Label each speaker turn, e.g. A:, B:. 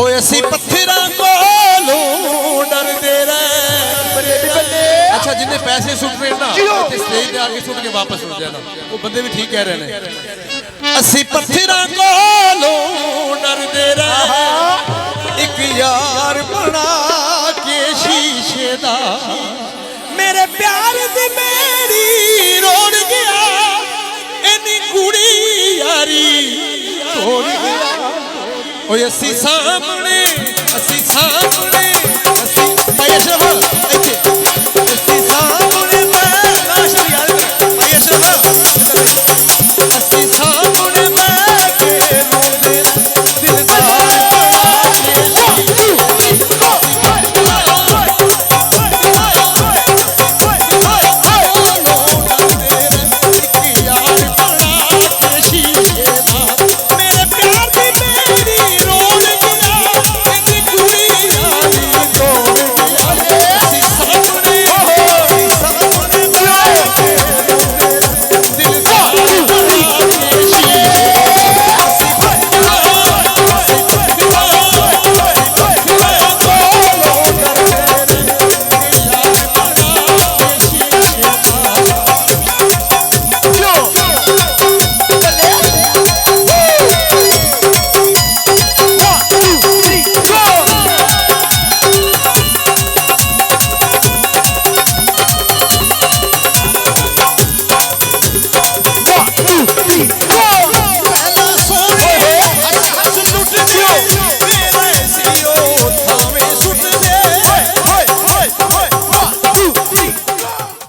A: ओए असी पत्थरां कोलों डरदे रहे। अच्छा जिन्हें पैसे सुट रहे ना स्टेज पे आके सुट के वापस उठ जाना, वो बंदे भी ठीक कह रहे हैं। असी पत्थरां कोलों डरदे रहे, एक यार बना के शीशे दा मेरे प्यार दी मेरी रोड़ गया, इन्नी कुड़ी यारी तोड़ गया। ओए असी सामने